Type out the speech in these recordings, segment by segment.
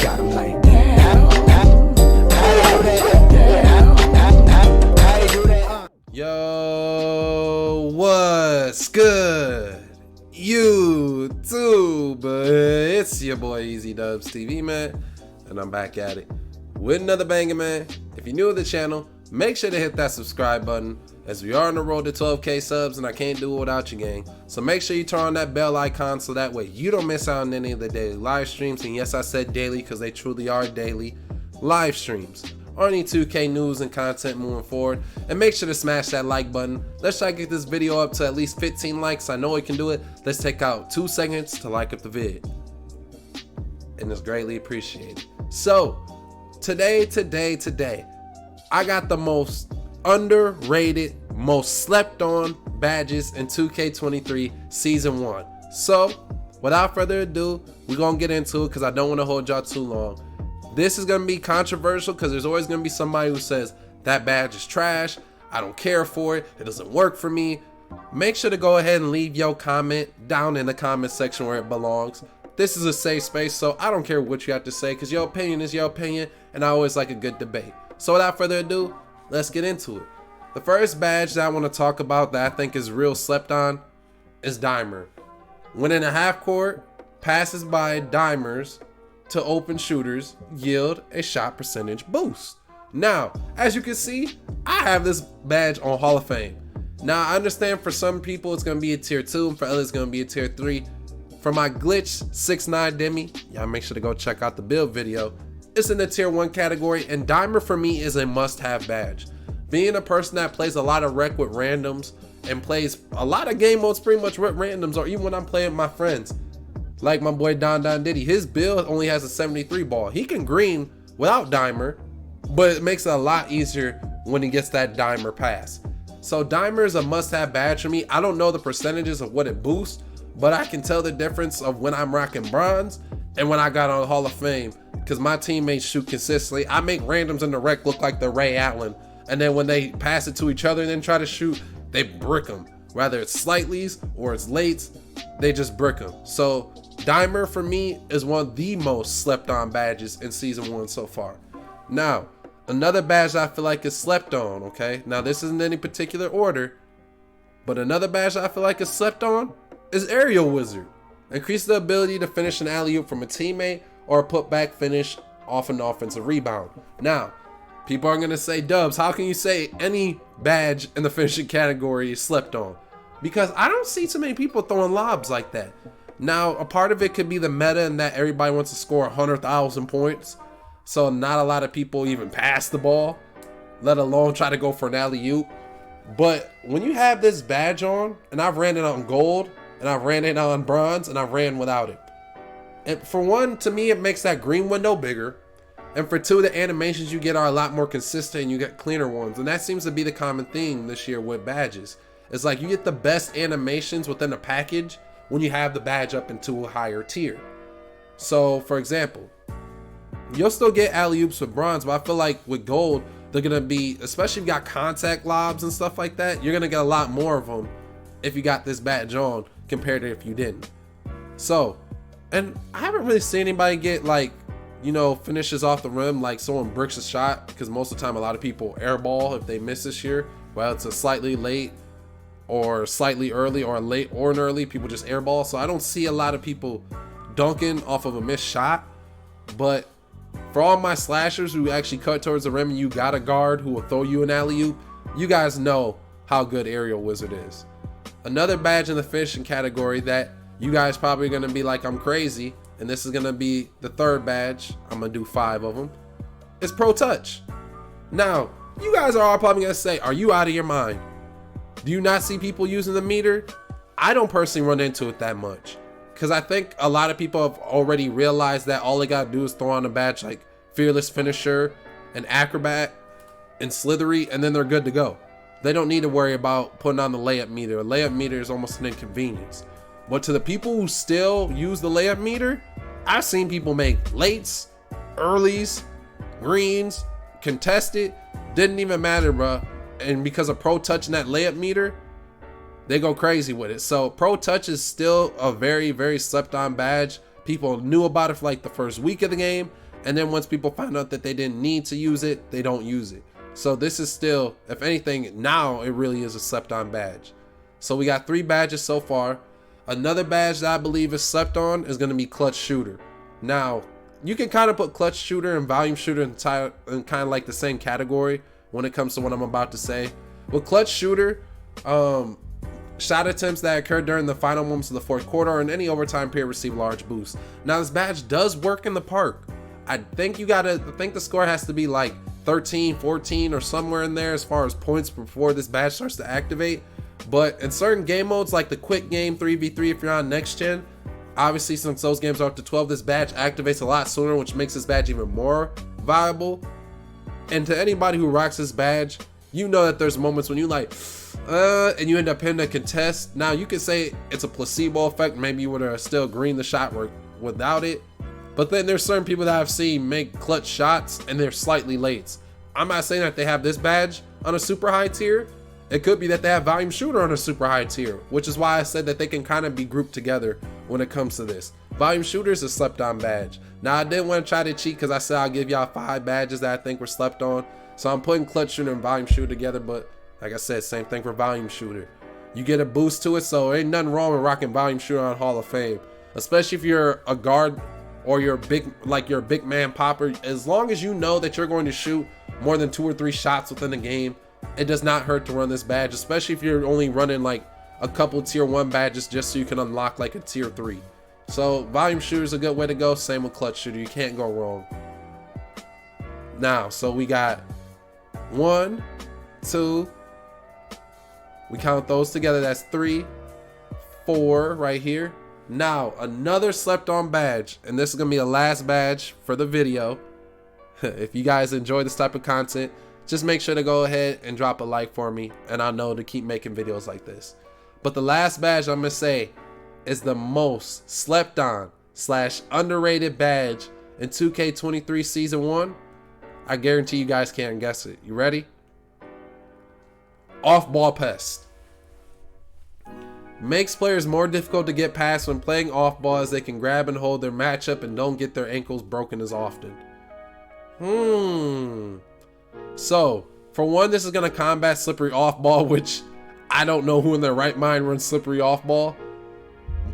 got him like, yo, what's good, YouTube? It's your boy EazyDubsTv, man, and I'm back at it with another banger, man. If you're new to the channel, make sure to hit that subscribe button, as we are on the road to 12K subs, and I can't do it without you, gang. So make sure you turn on that bell icon so that way you don't miss out on any of the daily live streams. And yes, I said daily because they truly are daily live streams or any 2K news and content moving forward. And make sure to smash that like button. Let's try to get this video up to at least 15 likes. I know we can do it. Let's take out 2 seconds to like up the vid, and it's greatly appreciated. So today I got the most underrated, most slept on badges in 2K23 season 1. So without further ado, we're gonna get into it because I don't want to hold y'all too long. This is gonna be controversial because there's always gonna be somebody who says that badge is trash, I don't care for it, it doesn't work for me. Make sure to go ahead and leave your comment down in the comment section where it belongs. This is a safe space, so I don't care what you have to say because your opinion is your opinion, and I always like a good debate. So without further ado, let's get into it. The first badge that I want to talk about that I think is real slept on is Dimer. Winning a half court, passes by dimers to open shooters yield a shot percentage boost. Now, as you can see, I have this badge on Hall of Fame. Now, I understand for some people it's going to be a tier 2, and for others it's going to be a tier 3. For my glitch 6'9" Demi, y'all make sure to go check out the build video. It's in the tier 1 category, and Dimer for me is a must-have badge. Being a person that plays a lot of rec with randoms and plays a lot of game modes pretty much with randoms, or even when I'm playing with my friends, like my boy Don Diddy, his build only has a 73 ball. He can green without Dimer, but it makes it a lot easier when he gets that Dimer pass. So Dimer is a must-have badge for me. I don't know the percentages of what it boosts, but I can tell the difference of when I'm rocking bronze and when I got on Hall of Fame, because my teammates shoot consistently. I make randoms in the rec look like they're Ray Allen, and then when they pass it to each other and then try to shoot, they brick them. Whether it's slightlies or it's lates, they just brick them. So Dimer for me is one of the most slept on badges in season 1 so far. Now, another badge that I feel like is slept on, okay? Now this isn't any particular order, but another badge that I feel like is slept on is Aerial Wizard. Increase the ability to finish an alley-oop from a teammate or a putback finish off an offensive rebound. Now, people are gonna say, Dubs, how can you say any badge in the finishing category is slept on? Because I don't see too many people throwing lobs like that. Now, a part of it could be the meta and that everybody wants to score 100,000 points. So not a lot of people even pass the ball, let alone try to go for an alley-oop. But when you have this badge on, and I've ran it on gold, and I've ran it on bronze, and I've ran without it. And for one, to me, it makes that green window bigger. And for two, the animations you get are a lot more consistent and you get cleaner ones. And that seems to be the common theme this year with badges. It's like you get the best animations within a package when you have the badge up into a higher tier. So for example, you'll still get alley-oops with bronze, but I feel like with gold, they're gonna be, especially if you got contact lobs and stuff like that, you're gonna get a lot more of them if you got this badge on compared to if you didn't. So, and I haven't really seen anybody get like, you know, finishes off the rim like someone bricks a shot, because most of the time a lot of people airball if they miss this year. Well, it's a slightly late or slightly early or late or an early, people just airball. So I don't see a lot of people dunking off of a missed shot. But for all my slashers who actually cut towards the rim and you got a guard who will throw you an alley-oop, you guys know how good Aerial Wizard is. Another badge in the finishing category that you guys probably gonna be like, I'm crazy, and this is gonna be the third badge, I'm gonna do 5 of them, is Pro Touch. Now, you guys are all probably gonna say, are you out of your mind? Do you not see people using the meter? I don't personally run into it that much, because I think a lot of people have already realized that all they gotta do is throw on a badge like Fearless Finisher and Acrobat and Slithery, and then they're good to go. They don't need to worry about putting on the layup meter. A layup meter is almost an inconvenience. But to the people who still use the layup meter, I've seen people make lates, earlies, greens, contested, didn't even matter, bro. And because of Pro Touch and that layup meter, they go crazy with it. So Pro Touch is still a very, very slept on badge People knew about it for like the first week of the game, and then once people found out that they didn't need to use it, they don't use it. So this is still, if anything, now it really is a slept on badge. So we got 3 badges so far. Another badge that I believe is slept on is going to be clutch shooter. Now, you can kind of put clutch shooter and volume shooter in kind of like the same category when it comes to what I'm about to say. With clutch shooter, shot attempts that occurred during the final moments of the 4th quarter or in any overtime period receive large boosts. Now this badge does work in the park. I think the score has to be like 13, 14 or somewhere in there as far as points before this badge starts to activate. But in certain game modes like the quick game 3v3 if you're on next gen, obviously since those games are up to 12, this badge activates a lot sooner, which makes this badge even more viable. And to anybody who rocks this badge, you know that there's moments when you like and you end up hitting a contest. Now you could say it's a placebo effect, maybe you would have still greened the shot without it, but then there's certain people that I've seen make clutch shots and they're slightly late. I'm not saying that they have this badge on a super high tier. It could be that they have volume shooter on a super high tier, which is why I said that they can kind of be grouped together when it comes to this. Volume shooter is a slept on badge. Now I didn't want to try to cheat because I said I'll give y'all 5 badges that I think were slept on. So I'm putting clutch shooter and volume shooter together, but like I said, same thing for volume shooter. You get a boost to it, so ain't nothing wrong with rocking volume shooter on Hall of Fame, especially if you're a guard or you're a big man popper. As long as you know that you're going to shoot more than 2 or 3 shots within the game, it does not hurt to run this badge, especially if you're only running like a couple tier 1 badges just so you can unlock like a tier 3. So volume shooter is a good way to go. Same with clutch shooter, you can't go wrong. Now, so we got 1, 2, we count those together, that's 3, 4 right here. Now another slept on badge, and this is gonna be the last badge for the video. If you guys enjoy this type of content, just make sure to go ahead and drop a like for me, and I'll know to keep making videos like this. But the last badge I'm gonna say is the most slept on / underrated badge in 2K23 season 1. I guarantee you guys can't guess it. You ready? Off Ball Pest. Makes players more difficult to get past when playing off ball, as they can grab and hold their matchup and don't get their ankles broken as often. So for one, this is going to combat slippery off ball, which I don't know who in their right mind runs slippery off ball.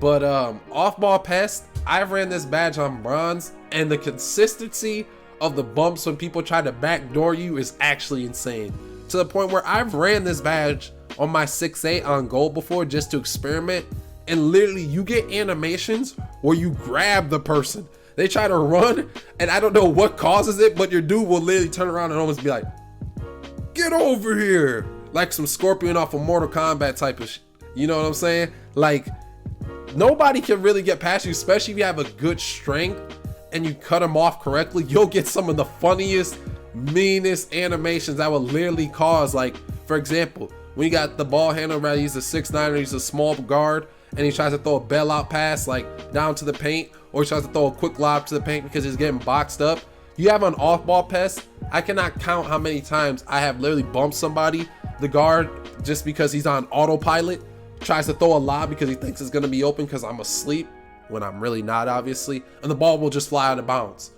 But off ball pest, I've ran this badge on bronze, and the consistency of the bumps when people try to backdoor you is actually insane. To the point where I've ran this badge on my 6-8 on gold before just to experiment, and literally you get animations where you grab the person, they try to run, and I don't know what causes it, but your dude will literally turn around and almost be like, get over here, like some Scorpion off of Mortal Kombat type of you know what I'm saying? Like, nobody can really get past you, especially if you have a good strength and you cut them off correctly. You'll get some of the funniest, meanest animations that will literally cause, like, for example, when you got the ball handler, rather he's a 6'9" or he's a small guard, and he tries to throw a bailout pass like down to the paint, or he tries to throw a quick lob to the paint because he's getting boxed up. You have an off ball pest. I cannot count how many times I have literally bumped somebody, the guard, just because he's on autopilot, tries to throw a lob because he thinks it's going to be open because I'm asleep, when I'm really not, obviously, and the ball will just fly out of bounds.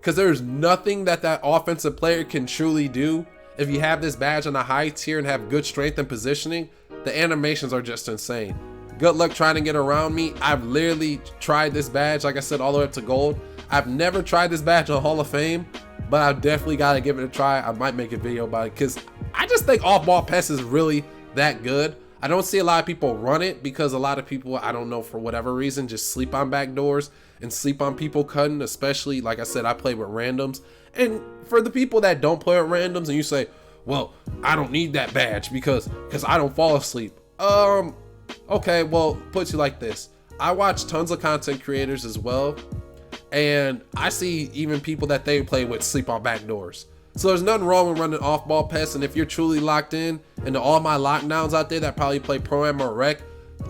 Because there's nothing that offensive player can truly do. If you have this badge on a high tier and have good strength and positioning, the animations are just insane. Good luck trying to get around me. I've literally tried this badge, like I said, all the way up to gold. I've never tried this badge on Hall of Fame, but I've definitely got to give it a try. I might make a video about it because I just think off-ball pest is really that good. I don't see a lot of people run it because a lot of people, I don't know, for whatever reason, just sleep on backdoors and sleep on people cutting, especially, like I said, I play with randoms. And for the people that don't play with randoms and you say, well, I don't need that badge because I don't fall asleep. Okay, well, put you like this. I watch tons of content creators as well, and I see even people that they play with sleep on backdoors. So there's nothing wrong with running off-ball pest, and if you're truly locked in, and to all my lockdowns out there that probably play Pro-Am or Rec,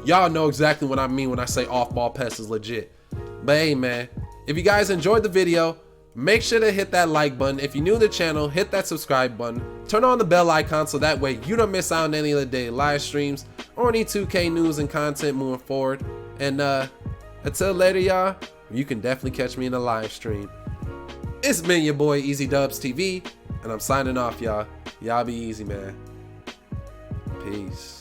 y'all know exactly what I mean when I say off-ball pest is legit. But hey, man, if you guys enjoyed the video, make sure to hit that like button. If you're new to the channel, hit that subscribe button. Turn on the bell icon so that way you don't miss out on any of the daily live streams or any 2K news and content moving forward. And until later, y'all, You can definitely catch me in the live stream. It's been your boy EazyDubsTv, and I'm signing off, y'all. Y'all be easy, man. Peace.